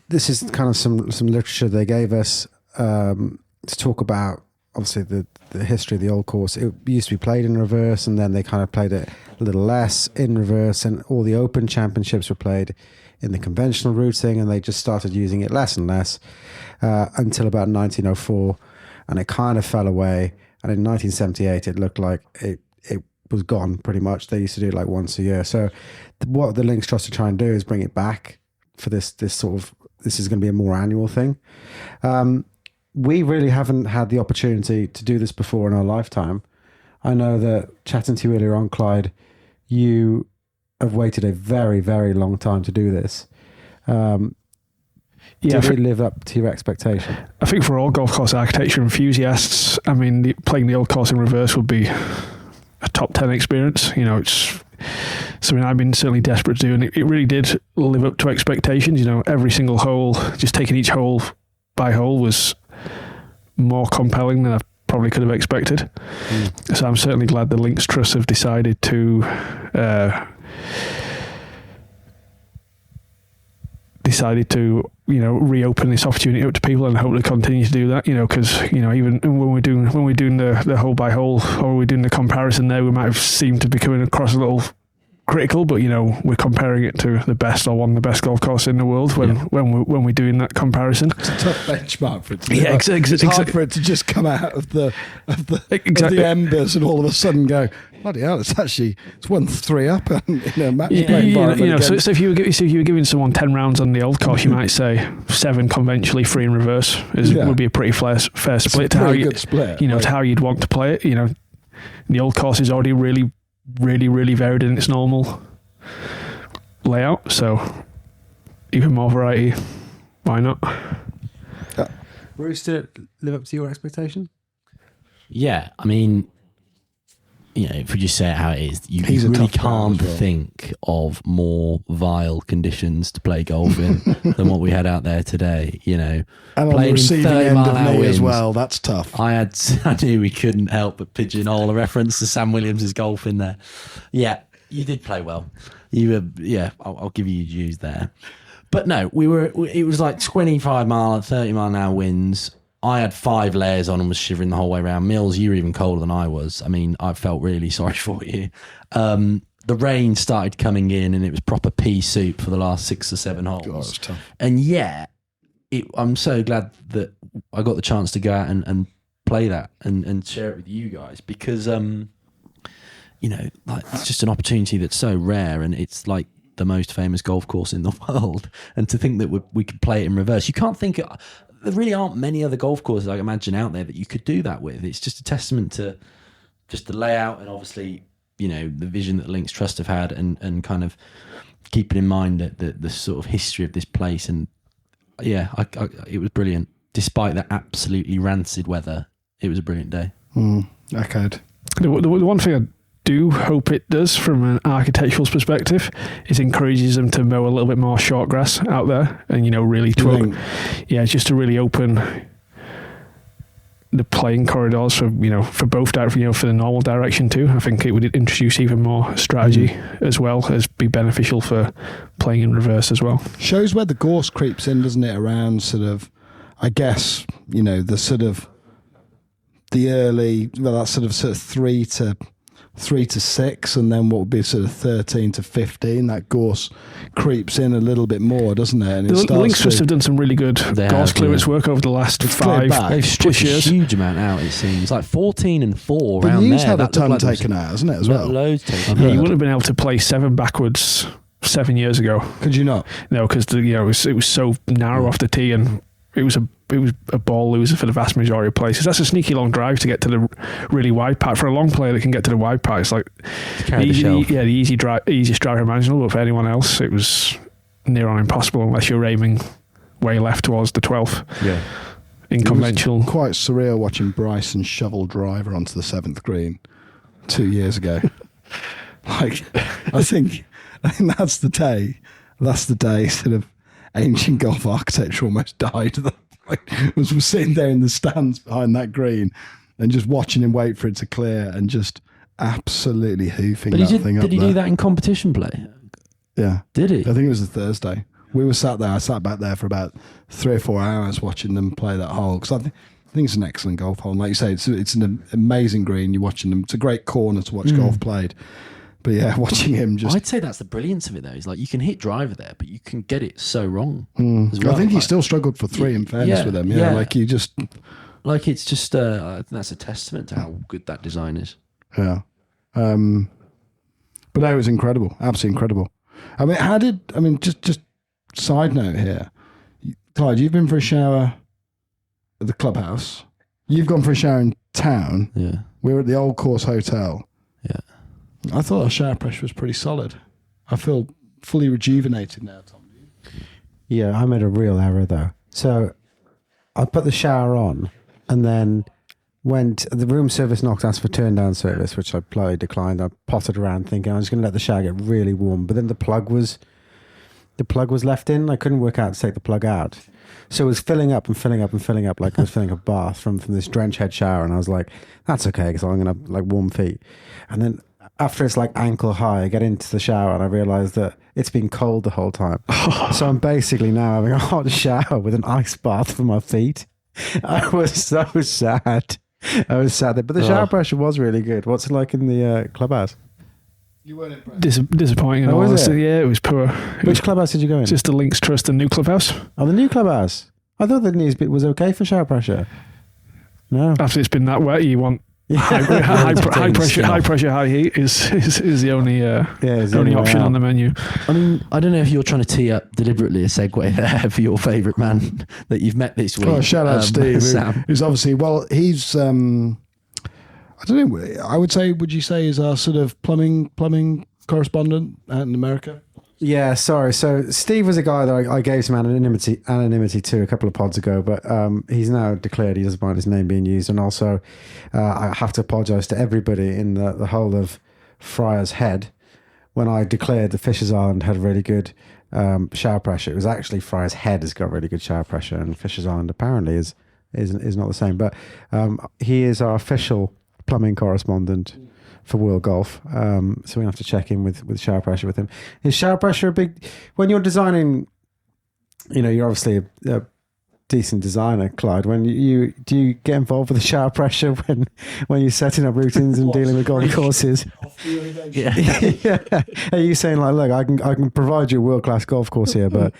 This is kind of some literature they gave us to talk about, obviously, the history of the old course. It used to be played in reverse, and then they kind of played it a little less in reverse, and all the Open Championships were played in the conventional routing, and they just started using it less and less until about 1904, and it kind of fell away. And in 1978, it looked like it was gone pretty much. They used to do it like once a year. So what the Links Trust are trying to do is bring it back for this sort of, this is going to be a more annual thing. We really haven't had the opportunity to do this before in our lifetime. I know that chatting to you earlier on, Clyde, you have waited a very, very long time to do this. Did it live up to your expectation? I think for all golf course architecture enthusiasts, playing the old course in reverse would be a top 10 experience. It's something I've been certainly desperate to do, and it really did live up to expectations. Every single hole, just taking each hole by hole, was more compelling than I probably could have expected. So I'm certainly glad the Links Trust have decided to reopen this opportunity up to people, and hope to continue to do that. Because even when we're doing the hole by hole, or we're doing the comparison there, we might have seemed to be coming across a little critical, but we're comparing it to the best or one of the best golf courses in the world when we're doing that comparison. It's a tough benchmark for it to be. Yeah, it's hard for it to just come out of the embers and all of a sudden go, bloody hell! It's 1-3 up in a match play environment. So if you were giving someone 10 rounds on the old course, you might say 7 conventionally, 3 in reverse would be a pretty fair split. It's a pretty good split. To how you'd want to play it. The old course is already really, really, really varied in its normal layout, so even more variety, why not? Bruce, did it live up to your expectation? Yeah, I mean, if we just say it how it is, you really can't think of more vile conditions to play golf in than what we had out there today. And on the receiving end of me as well, that's tough. I knew we couldn't help but pigeonhole a reference to Sam Williams' golf in there. Yeah, you did play well. I'll give you your dues there. But no, it was like 25 mile, 30 mile an hour winds. I had 5 layers on and was shivering the whole way around. Mills, you were even colder than I was. I mean, I felt really sorry for you. The rain started coming in and it was proper pea soup for the last 6 or 7 holes. God, it was tough. And I'm so glad that I got the chance to go out and play that and share it with you guys because, it's just an opportunity that's so rare and it's like the most famous golf course in the world. And to think that we could play it in reverse, you can't think... There really aren't many other golf courses I imagine out there that you could do that with. It's just a testament to just the layout and obviously, the vision that Links Trust have had and kind of keeping in mind that the sort of history of this place. And it was brilliant. Despite the absolutely rancid weather, it was a brilliant day. Echoed. The one thing I do hope it does from an architectural perspective is encourages them to mow a little bit more short grass out there and really just to really open the playing corridors for both for the normal direction too. I think it would introduce even more strategy as well as be beneficial for playing in reverse as well. Shows where the gorse creeps in, doesn't it, around sort of, I guess, the sort of the early, that sort of 3 to 6, and then what would be sort of 13 to 15. That gorse creeps in a little bit more, doesn't it? And the Links Trust have done some really good gorse clearance work over the last 5 They've stripped a years. Huge amount out. It seems like 14 and 4 but around News there. had a ton taken out, hasn't it? As well, loads taken. You wouldn't have been able to play 7 backwards 7 years ago. Could you not? No, because it was so narrow off the tee, and it was a ball loser for the vast majority of places. That's a sneaky long drive to get to the really wide part. For a long player that can get to the wide part, it's like the easiest drive imaginable. But for anyone else, it was near on impossible unless you're aiming way left towards the 12th. Yeah. In conventional. It was quite surreal watching Bryson shovel driver onto the 7th green 2 years ago. I think that's the day. That's the day sort of ancient golf architecture almost died. Was sitting there in the stands behind that green and just watching him wait for it to clear and just absolutely hoofing thing up there. Did he do that in competition play? Yeah. Did he? I think it was a Thursday. We were sat there. I sat back there for about 3 or 4 hours watching them play that hole because I think it's an excellent golf hole. And like you say, it's an amazing green. You're watching them. It's a great corner to watch golf played. But yeah, watching him just... I'd say that's the brilliance of it, though. Is like you can hit driver there, but you can get it so wrong as well. I think he still struggled for 3 in fairness with them. Yeah, like you just... Like it's just... I think that's a testament to how good that design is. Yeah. But no, it was incredible. Absolutely incredible. Just side note here. Clyde, you've been for a shower at the clubhouse. You've gone for a shower in town. Yeah. We were at the Old Course Hotel. Yeah. I thought our shower pressure was pretty solid. I feel fully rejuvenated now, Tom. Yeah, I made a real error though. So I put the shower on and then the room service knocked, asked for turn down service, which I politely declined. I potted around thinking I was going to let the shower get really warm, but then the plug was left in. I couldn't work out to take the plug out. So it was filling up and filling up and filling up like I was filling a bath from this drench head shower. And I was like, that's okay because I'm going to like warm feet. And then after it's like ankle high, I get into the shower and I realise that it's been cold the whole time. So I'm basically now having a hot shower with an ice bath for my feet. I was so sad. I was sad there. But the shower pressure was really good. What's it like in the clubhouse? You weren't impressed. Disappointing. In Oh, all was it? honesty. Yeah, it was poor. Which clubhouse did you go in? Just the Links Trust and new clubhouse. Oh, the new clubhouse. I thought the news bit was okay for shower pressure. No. After it's been that wet, you want high pressure, high heat is the only only option on the menu. I mean, I don't know if you're trying to tee up deliberately a segue there for your favourite man that you've met this week. Oh, shout out Steve, Sam. who's obviously, well, he's, I don't know, I would say, would you say is our sort of plumbing correspondent out in America? Yeah, sorry. So Steve was a guy that I gave some anonymity to a couple of pods ago, but he's now declared he doesn't mind his name being used. And also, I have to apologise to everybody in the whole of Friar's Head. When I declared that Fisher's Island had really good shower pressure, it was actually Friar's Head has got really good shower pressure, and Fisher's Island apparently is not the same. But he is our official plumbing correspondent for World Golf, so we have to check in with shower pressure with him. Is shower pressure a big, when you're designing, you're obviously a decent designer, Clyde, when do you get involved with the shower pressure when you're setting up routines and dealing with golf courses? Yeah. Are you saying like, look, I can provide you a world-class golf course here, but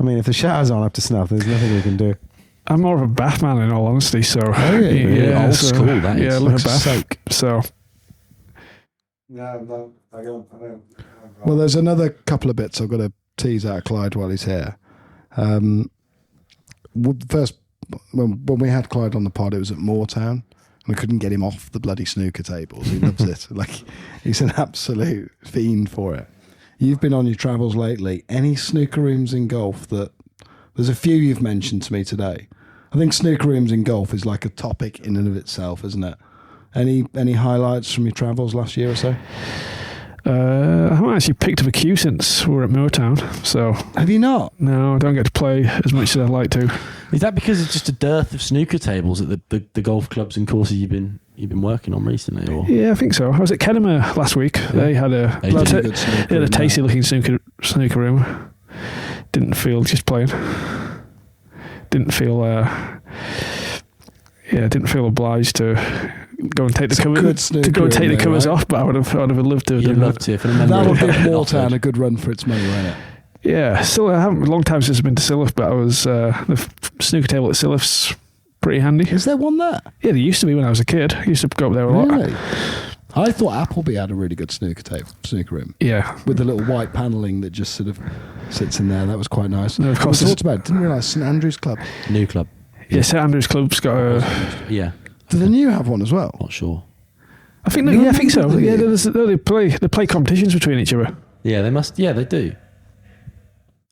I mean, if the showers aren't up to snuff, there's nothing we can do. I'm more of a bath man in all honesty, so really old school, that is. Yeah, I love a bath. So No, I don't. Well, there's another couple of bits I've got to tease out Clyde while he's here. First, when we had Clyde on the pod, it was at Moortown, and I couldn't get him off the bloody snooker tables. He loves it. Like, he's an absolute fiend for it. You've been on your travels lately. Any snooker rooms in golf that... There's a few you've mentioned to me today. I think snooker rooms in golf is like a topic in and of itself, isn't it? Any highlights from your travels last year or so? I haven't actually picked up a cue since we were at Moortown. So have you not? No, I don't get to play as much as I'd like to. Is that because it's just a dearth of snooker tables at the golf clubs and courses you've been working on recently? Or? Yeah, I think so. I was at Kennemer last week. Yeah. They had a tasty looking snooker room. Didn't feel just playing. Didn't feel obliged to go and take the covers off, but I would have loved to. You'd love to. That would give Moortown a good run for its money, won't it? Yeah, still I haven't a long time since I've been to Silliff, but I was the snooker table at Silliff's pretty handy. Is there one there? Yeah, there used to be when I was a kid. I used to go up there a lot. Really? I thought Appleby had a really good snooker room. Yeah, with the little white panelling that just sort of sits in there. That was quite nice. No, of course, we talked about it. Didn't realise St Andrew's Club. New club. Yeah, St Andrew's Club's got a... Yeah. Do the new have one as well? Not sure. I think I think so. Yeah, they play competitions between each other. Yeah, they must. Yeah, they do.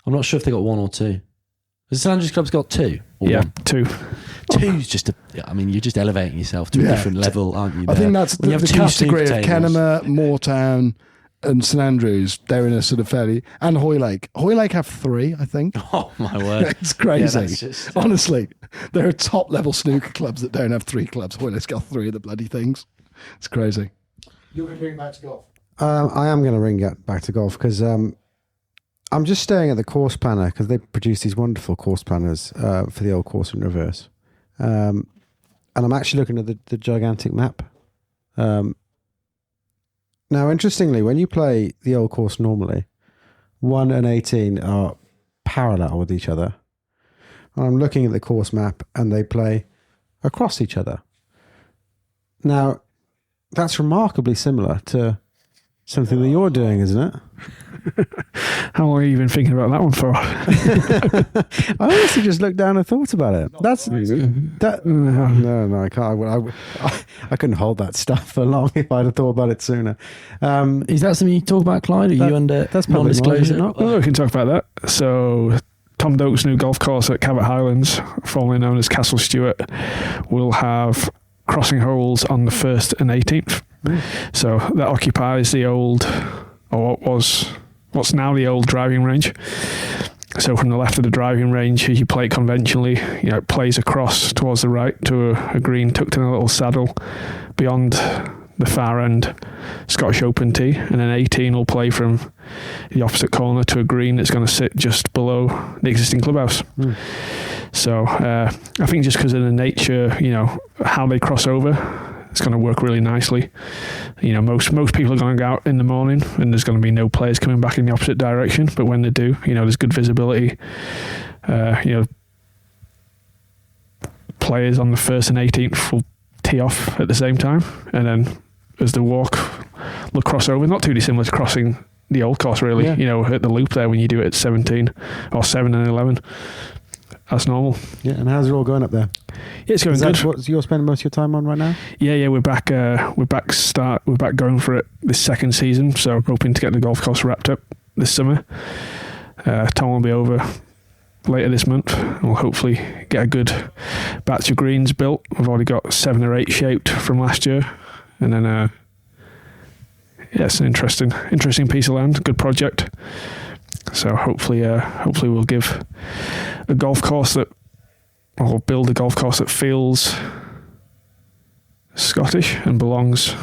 I'm not sure if they got one or two. Has St Andrew's Club's got two? Or yeah, one? two. Two's just you're just elevating yourself to a different level, aren't you? I think that's the category of Kennemer, Moortown, and St Andrews. They're in a sort of fairly... And Hoylake. Hoylake have three, I think. Oh, my word. It's crazy. Yeah, just, honestly, there are top-level snooker clubs that don't have three clubs. Hoylake's got three of the bloody things. It's crazy. You're going to bring back to golf? I am going to bring it back to golf because I'm just staring at the course planner because they produce these wonderful course planners for the old course in reverse. And I'm actually looking at the gigantic map. Now, interestingly, when you play the old course normally, 1 and 18 are parallel with each other. I'm looking at the course map and they play across each other. Now, that's remarkably similar to something that you're doing, isn't it? How long have you been thinking about that one for? I honestly just looked down and thought about it. No, I can't. I couldn't hold that stuff for long if I'd have thought about it sooner. Is that something you talk about, Clyde? Are you under that's non-disclosure? Well, we can talk about that. So, Tom Doak's new golf course at Cabot Highlands, formerly known as Castle Stewart, will have crossing holes on the 1st and 18th. So that occupies the old, or what's now the old driving range. So from the left of the driving range, as you play it conventionally, it plays across towards the right to a green tucked in a little saddle. Beyond the far end, Scottish Open tee, and then 18 will play from the opposite corner to a green that's going to sit just below the existing clubhouse. So I think just because of the nature, how they cross over, it's going to work really nicely. You know, most people are going to go out in the morning, and there's going to be no players coming back in the opposite direction. But when they do, you know, there's good visibility. You know, players on the 1st and 18th will tee off at the same time, and then as they walk, they'll cross over. Not too dissimilar to crossing the old course, really. Yeah. You know, at the loop there when you do it at 17 or 7 and 11. That's normal. Yeah, and how's it all going up there? Yeah, it's going Is good. that what you're spending most of your time on right now? Yeah, we're back. We're back going for it this second season. So hoping to get the golf course wrapped up this summer. Tom will be over later this month, and we'll hopefully get a good batch of greens built. We've already got 7 or 8 shaped from last year, and then yeah, it's an interesting piece of land, good project. So hopefully we'll give a golf course that, or build a golf course that feels Scottish and belongs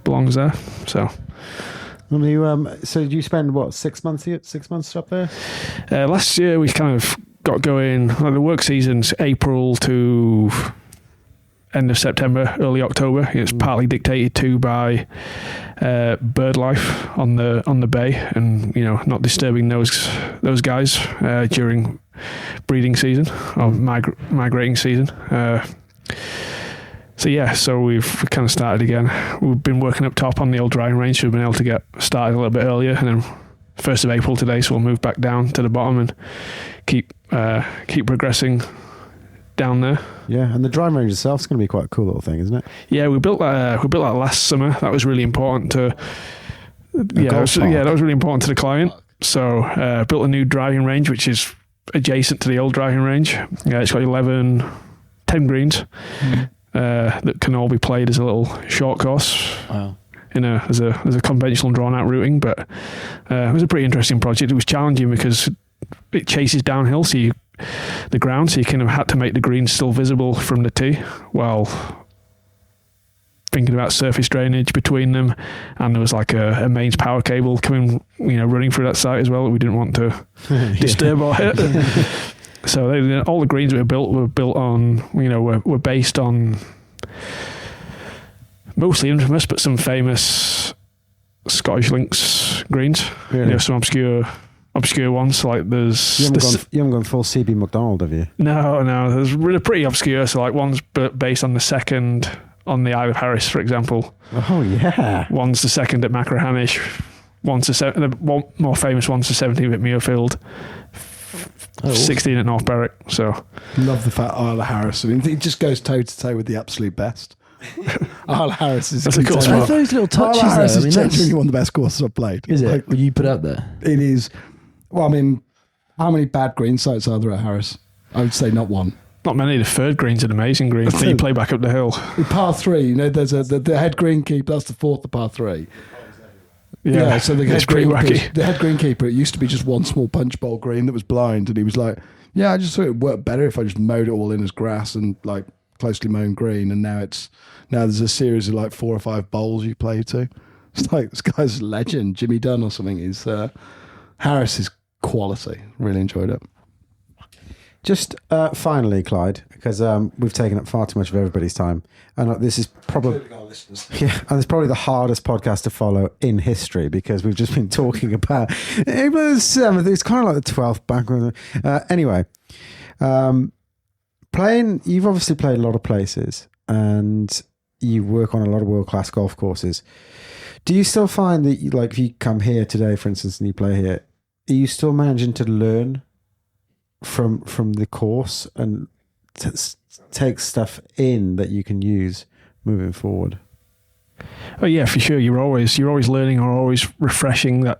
there. So. And so you spend what 6 months here? 6 months up there? Last year we kind of got going. Like the work season's April to end of September, early October. It's partly dictated to by bird life on the bay, and you know, not disturbing those guys during breeding season or migrating season. So we've kind of started again. We've been working up top on the old driving range, so we've been able to get started a little bit earlier, and then 1st of April today, so we'll move back down to the bottom and keep progressing down there. Yeah, and the driving range itself is going to be quite a cool little thing, isn't it? Yeah, we built that last summer. That was really important to that was really important to the client. So built a new driving range which is adjacent to the old driving range. Yeah, it's got 10 greens. That can all be played as a little short course. Wow. As a conventional drawn out routing, but it was a pretty interesting project. It was challenging because it chases downhill, so you kind of had to make the greens still visible from the tee while thinking about surface drainage between them, and there was like a mains power cable coming, running through that site as well that we didn't want to disturb or hit. So all the greens that were built on, were based on mostly infamous, but some famous Scottish links greens. Really? Some obscure ones. Like there's you haven't gone full CB McDonald, have you? No. There's really pretty obscure. So like one's based on the second on the Isle of Harris, for example. Oh yeah. One's the second at Macrahanish. The one more famous one's the 17th at Muirfield. 16 at North Berwick. So love the fact Isle of Harris. I mean, it just goes toe to toe with the absolute best. Isle of Harris is a cool spot. Those little touches. Isle of Harris is that's genuinely one of the best courses I've played. Is it? Will you put up there? It is. Well, I mean, how many bad green sites are there at Harris? I would say not one. Not many. The third green's an amazing green. Then you play back up the hill. The par 3, there's the head greenkeeper. That's the fourth, the par 3. Yeah, so the it's pretty wacky. The head greenkeeper, it used to be just one small punch bowl green that was blind, and he was like, "Yeah, I just thought it would work better if I just mowed it all in as grass and like closely mown green." And now there's a series of like 4 or 5 bowls you play to. It's like this guy's a legend, Jimmy Dunn or something. He's Harris is quality. Really enjoyed it. Just finally, Clyde, because we've taken up far too much of everybody's time, and this is probably and it's probably the hardest podcast to follow in history because we've just been talking about April 7th. It's kind of like the 12th background. Anyway, you've obviously played a lot of places, and you work on a lot of world-class golf courses. Do you still find that, if you come here today, for instance, and you play here, are you still managing to learn from the course and take stuff in that you can use moving forward? Oh yeah, for sure. You're always learning or always refreshing that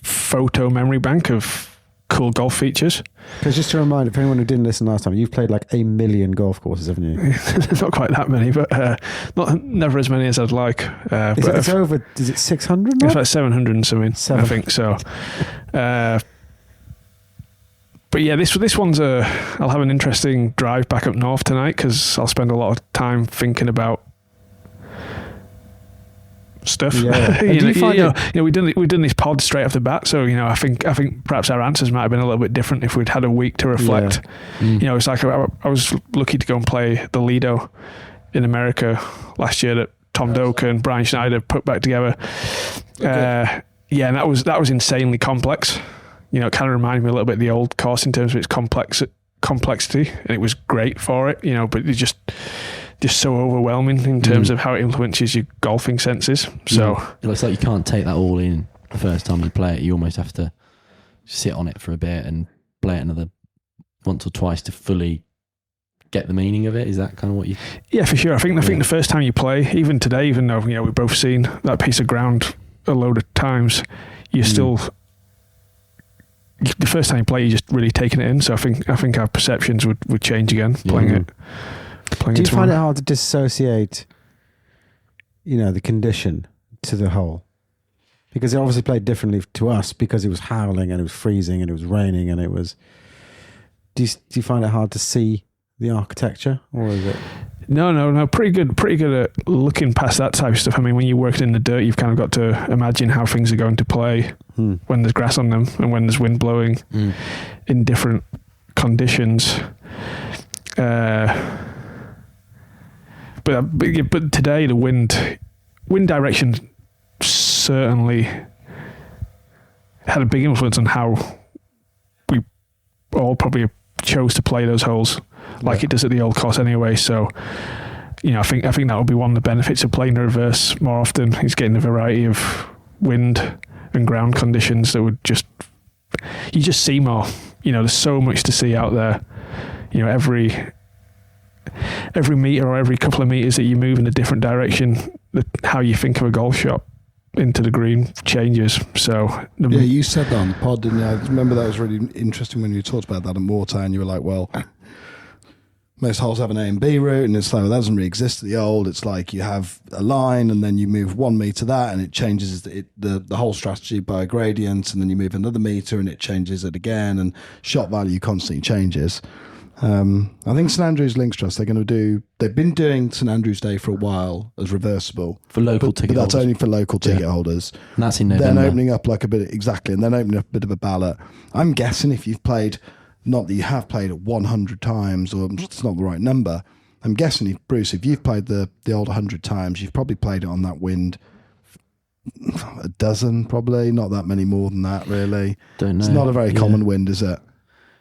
photo memory bank of cool golf features. Because just to remind, if anyone who didn't listen last time, you've played like 1 million golf courses, haven't you? Not quite that many, but never as many as I'd like. It's over. Is it 600? It's like 700 and something. I think so. But yeah, this one's I'll have an interesting drive back up north tonight because I'll spend a lot of time thinking about stuff. Yeah. We've done this pod straight off the bat, so I think perhaps our answers might have been a little bit different if we'd had a week to reflect. Yeah. It's like I was lucky to go and play the Lido in America last year that Tom Doak and Brian Schneider put back together. And that was insanely complex. You know, it kind of reminded me a little bit of the old course in terms of its complexity, and it was great for it. You know, but it's just so overwhelming in terms of how it influences your golfing senses. So it looks like you can't take that all in the first time you play it. You almost have to sit on it for a bit and play it another once or twice to fully get the meaning of it. Is that kind of what you? Yeah, for sure. I think the first time you play, even today, even though we've both seen that piece of ground a load of times, you're still. The first time you play, you're just really taking it in. So I think our perceptions would change again playing it. Do you find it hard to dissociate, the condition to the hole? Because it obviously played differently to us because it was howling and it was freezing and it was raining and it was. Do you find it hard to see the architecture, or is it? No. Pretty good at looking past that type of stuff. I mean, when you're working in the dirt, you've kind of got to imagine how things are going to play when there's grass on them and when there's wind blowing in different conditions. But today the wind direction certainly had a big influence on how we all probably chose to play those holes, like it does at the old course anyway. So, I think that would be one of the benefits of playing the reverse more often, is getting a variety of wind and ground conditions that would you just see more. There's so much to see out there. Every meter or every couple of meters that you move in a different direction, how you think of a golf shot into the green changes. So you said that on the pod, didn't you? I remember that was really interesting when you talked about that at Moortown. You were like, well, most holes have an A and B route, and it's like, well, that doesn't really exist at the old. It's like you have a line and then you move 1 meter that and it changes the whole strategy by a gradient, and then you move another meter and it changes it again, and shot value constantly changes. I think St Andrews Links Trust, they've been doing St Andrews Day for a while as reversible. For local ticket holders. But that's only for local ticket holders. And that's in November. Then opening up like a bit, exactly, and then opening up a bit of a ballot. I'm guessing if you've played, not that you have played it 100 times, or it's not the right number, I'm guessing Bruce, if you've played the old 100 times, you've probably played it on that wind a dozen, probably, not that many more than that, really. Don't know. It's not a very common wind, is it?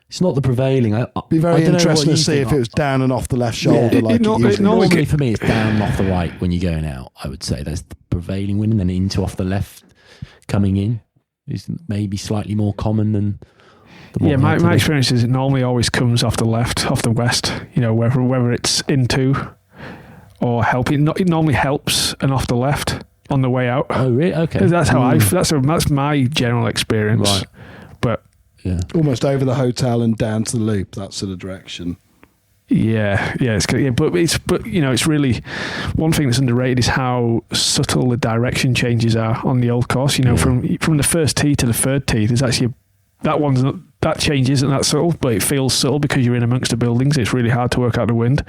It's not the prevailing. It'd be very interesting to see if it was down and off the left shoulder. Normally for me, it's down and off the right when you're going out. I would say that's the prevailing wind, and then into off the left coming in is maybe slightly more commmen than. My experience is it normally always comes off the left, off the west. Whether it's into or helping. It normally helps and off the left on the way out. Oh, really? Okay. That's how that's my general experience. Right. But. Yeah. Almost over the hotel and down to the loop, that sort of direction. Yeah, but it's really one thing that's underrated is how subtle the direction changes are on the old course. From the first tee to the third tee, there's actually that change isn't that subtle, but it feels subtle because you're in amongst the buildings. It's really hard to work out the wind.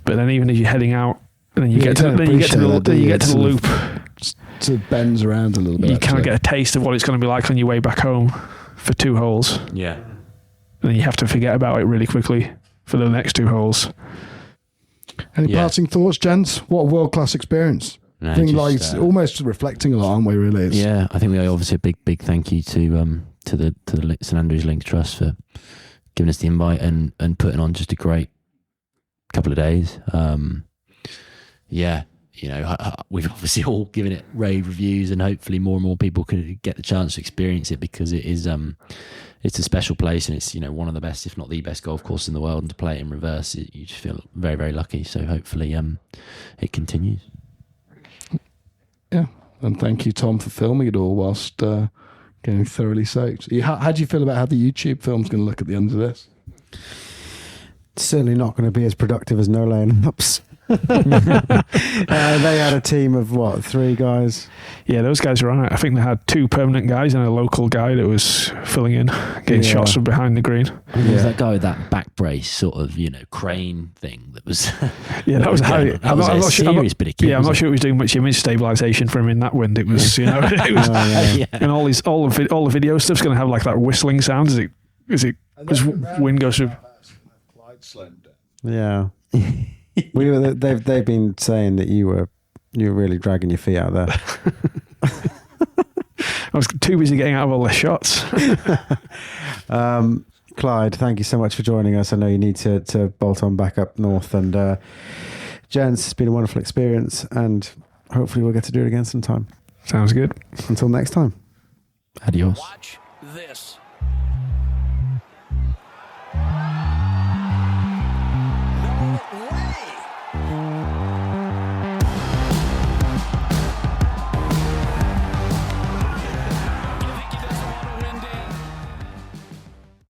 But then even as you're heading out, and then you get to the loop, so it bends around a little bit. You kind of get a taste of what it's going to be like on your way back home. For 2 holes. Yeah. And then you have to forget about it really quickly for the next 2 holes. Any passing thoughts, gents? What a world-class experience. No, I think almost reflecting a lot, aren't we, really? I think we owe obviously a big thank you to the St Andrews Links Trust for giving us the invite and putting on just a great couple of days. We've obviously all given it rave reviews, and hopefully more and more people could get the chance to experience it, because it is it's a special place, and it's one of the best, if not the best, golf course in the world. And to play it in reverse, you just feel very, very lucky. So hopefully it continues. Yeah, and thank you, Tom, for filming it all whilst getting thoroughly soaked. How do you feel about how the YouTube film's going to look at the end of this? It's certainly not going to be as productive as No Lane Ups. They had a team of 3 guys? Yeah, those guys were on it. I think they had 2 permanent guys and a local guy that was filling in, getting shots from behind the green. There was that guy with that back brace sort of, crane thing that was. Yeah, that was how. I'm not sure. Bit of kit, I'm not sure it was doing much image stabilization for him in that wind. It was, it was, and all the video stuff's going to have like that whistling sound as wind goes through. Yeah. They've been saying that you were really dragging your feet out there. I was too busy getting out of all the shots. Clyde, thank you so much for joining us. I know you need to bolt on back up north. And gents, it's been a wonderful experience, and hopefully we'll get to do it again sometime. Sounds good. Until next time. Adios. Watch this.